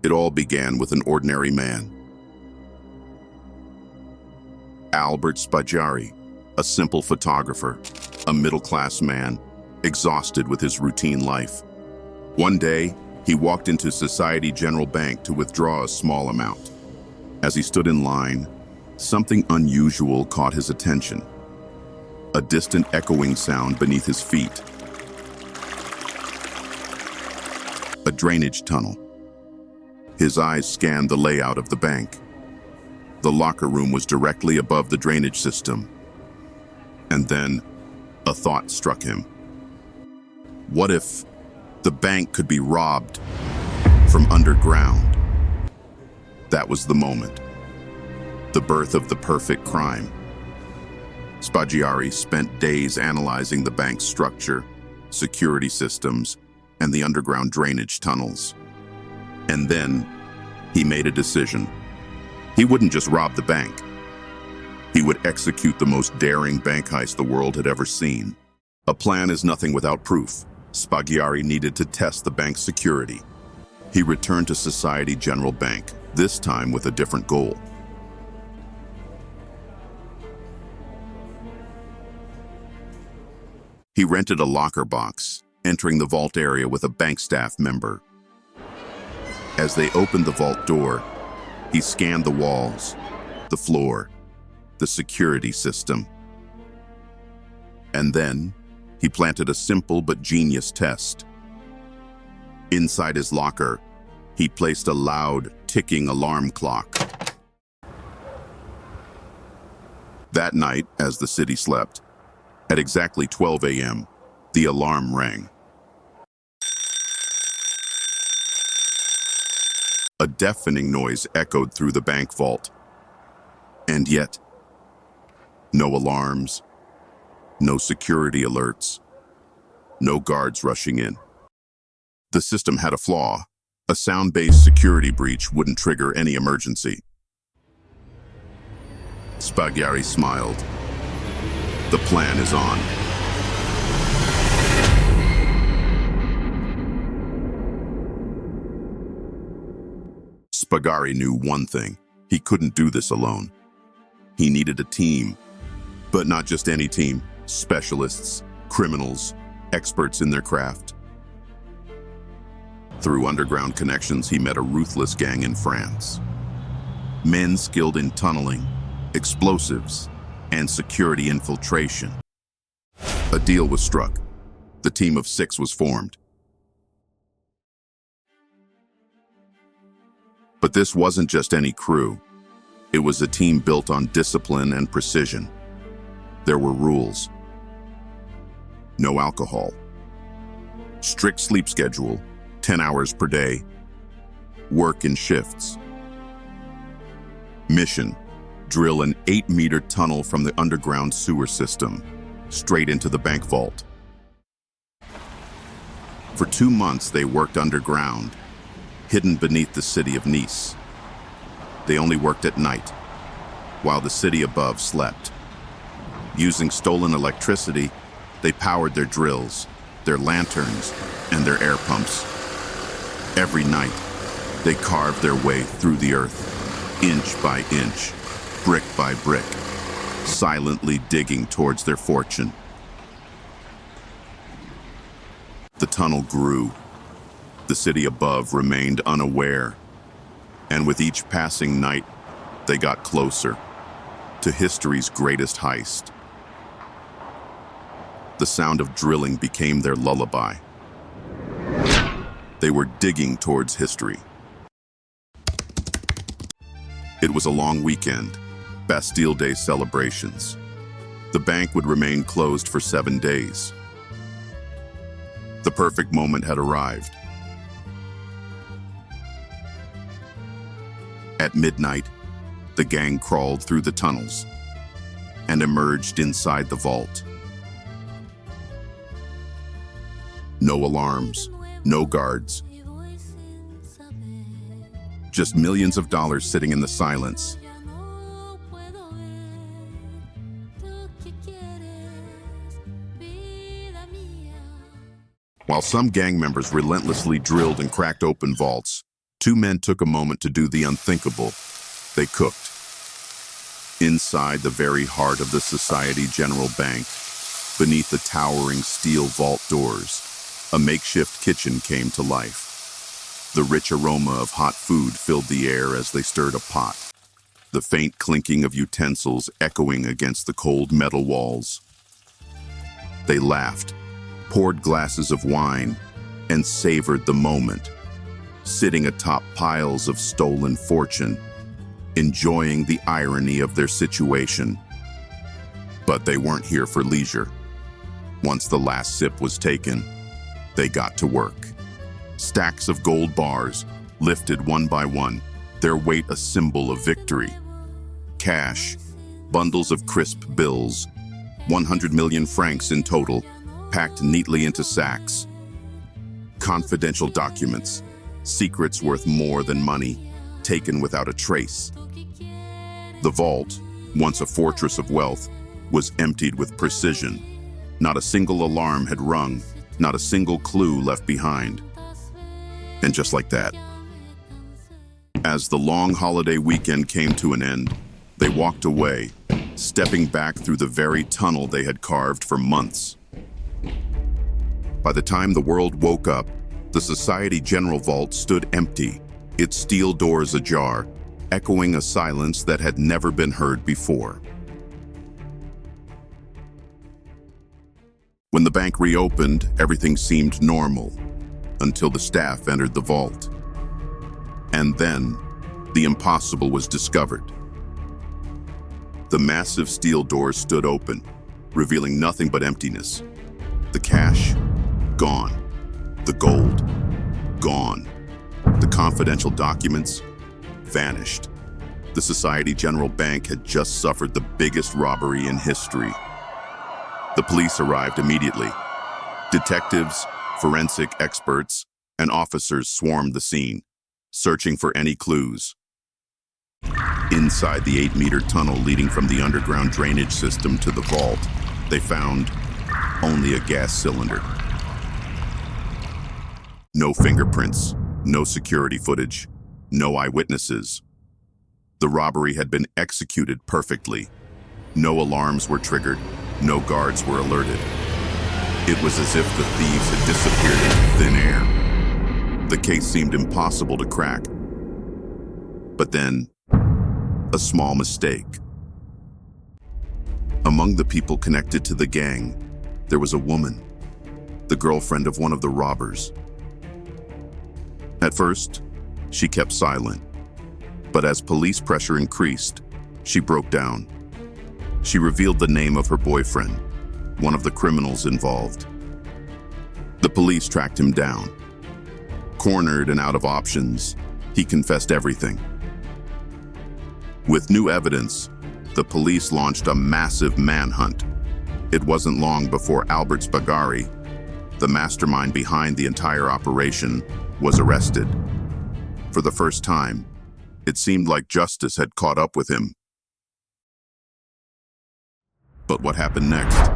It all began with an ordinary man, Albert Spaggiari, a simple photographer, a middle-class man, exhausted with his routine life. One day, he walked into Société Générale bank to withdraw a small amount. As he stood in line, something unusual caught his attention. A distant echoing sound beneath his feet. A drainage tunnel. His eyes scanned the layout of the bank. The locker room was directly above the drainage system. And then, a thought struck him. What if the bank could be robbed from underground? That was the moment. The birth of the perfect crime. Spaggiari spent days analyzing the bank's structure, security systems, and the underground drainage tunnels. And then, he made a decision. He wouldn't just rob the bank. He would execute the most daring bank heist the world had ever seen. A plan is nothing without proof. Spaggiari needed to test the bank's security. He returned to Société Générale Bank, this time with a different goal. He rented a locker box, entering the vault area with a bank staff member. As they opened the vault door, he scanned the walls, the floor, the security system. And then, he planted a simple but genius test. Inside his locker, he placed a loud, ticking alarm clock. That night, as the city slept, at exactly 12 a.m., the alarm rang. A deafening noise echoed through the bank vault. And yet, no alarms, no security alerts, no guards rushing in. The system had a flaw. A sound-based security breach wouldn't trigger any emergency. Spaggiari smiled. The plan is on. Spaggiari knew one thing. He couldn't do this alone. He needed a team. But not just any team. Specialists, criminals, experts in their craft. Through underground connections, he met a ruthless gang in France. Men skilled in tunneling, explosives, and security infiltration. A deal was struck. The team of 6 was formed. But this wasn't just any crew. It was a team built on discipline and precision. There were rules. No alcohol. Strict sleep schedule, 10 hours per day. Work in shifts. Mission: drill an 8-meter tunnel from the underground sewer system, straight into the bank vault. For 2 months, they worked underground, hidden beneath the city of Nice. They only worked at night, while the city above slept. Using stolen electricity, they powered their drills, their lanterns, and their air pumps. Every night, they carved their way through the earth, inch by inch, brick by brick, silently digging towards their fortune. The tunnel grew. The city above remained unaware. And with each passing night, they got closer to history's greatest heist. The sound of drilling became their lullaby. They were digging towards history. It was a long weekend, Bastille Day celebrations. The bank would remain closed for 7 days. The perfect moment had arrived. At midnight, the gang crawled through the tunnels and emerged inside the vault. No alarms, no guards. Just millions of dollars sitting in the silence. While some gang members relentlessly drilled and cracked open vaults, Two men took a moment to do the unthinkable. They cooked. Inside the very heart of the Société Générale Bank, beneath the towering steel vault doors, a makeshift kitchen came to life. The rich aroma of hot food filled the air as they stirred a pot, the faint clinking of utensils echoing against the cold metal walls. They laughed, poured glasses of wine, and savored the moment, sitting atop piles of stolen fortune, enjoying the irony of their situation. But they weren't here for leisure. Once the last sip was taken, they got to work. Stacks of gold bars, lifted one by one, their weight a symbol of victory. Cash, bundles of crisp bills, 100 million francs in total, packed neatly into sacks. Confidential documents, secrets worth more than money, taken without a trace. The vault, once a fortress of wealth, was emptied with precision. Not a single alarm had rung, not a single clue left behind. And just like that, as the long holiday weekend came to an end, they walked away, stepping back through the very tunnel they had carved for months. By the time the world woke up, the Société Générale vault stood empty, its steel doors ajar, echoing a silence that had never been heard before. When the bank reopened, everything seemed normal, until the staff entered the vault. And then, the impossible was discovered. The massive steel doors stood open, revealing nothing but emptiness. The cash, gone. The gold, gone. The confidential documents, vanished. The Société Générale Bank had just suffered the biggest robbery in history. The police arrived immediately. Detectives, forensic experts, and officers swarmed the scene, searching for any clues. Inside the 8-meter tunnel leading from the underground drainage system to the vault, they found only a gas cylinder. No fingerprints, no security footage, no eyewitnesses. The robbery had been executed perfectly. No alarms were triggered, no guards were alerted. It was as if the thieves had disappeared into thin air. The case seemed impossible to crack. But then, a small mistake. Among the people connected to the gang, there was a woman, the girlfriend of one of the robbers. At first, she kept silent, but as police pressure increased, she broke down. She revealed the name of her boyfriend, one of the criminals involved. The police tracked him down. Cornered and out of options, he confessed everything. With new evidence, the police launched a massive manhunt. It wasn't long before Albert Spaggiari, the mastermind behind the entire operation, was arrested. For the first time, it seemed like justice had caught up with him. But what happened next?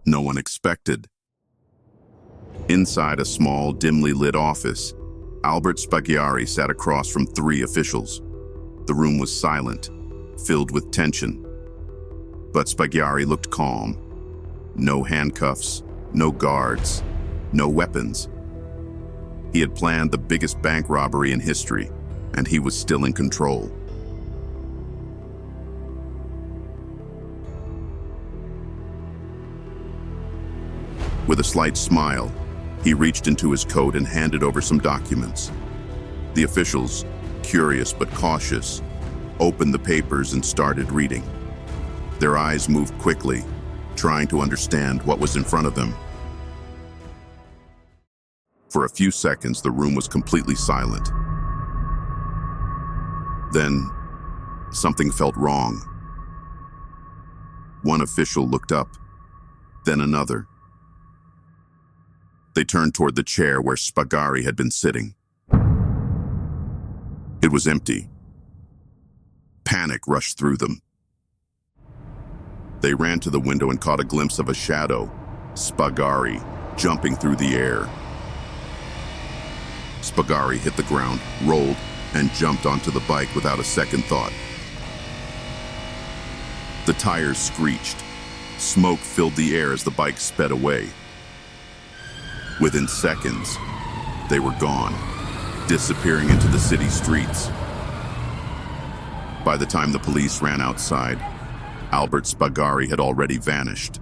No one expected. Inside a small, dimly lit office, Albert Spaggiari sat across from 3 officials. The room was silent, filled with tension. But Spaggiari looked calm. No handcuffs, no guards, no weapons. He had planned the biggest bank robbery in history, and he was still in control. With a slight smile, he reached into his coat and handed over some documents. The officials, curious but cautious, opened the papers and started reading. Their eyes moved quickly, trying to understand what was in front of them. For a few seconds, the room was completely silent. Then, something felt wrong. One official looked up, then another. They turned toward the chair where Spaggiari had been sitting. It was empty. Panic rushed through them. They ran to the window and caught a glimpse of a shadow, Spaggiari, jumping through the air. Spaggiari hit the ground, rolled, and jumped onto the bike without a second thought. The tires screeched. Smoke filled the air as the bike sped away. Within seconds, they were gone, disappearing into the city streets. By the time the police ran outside, Albert Spaggiari had already vanished.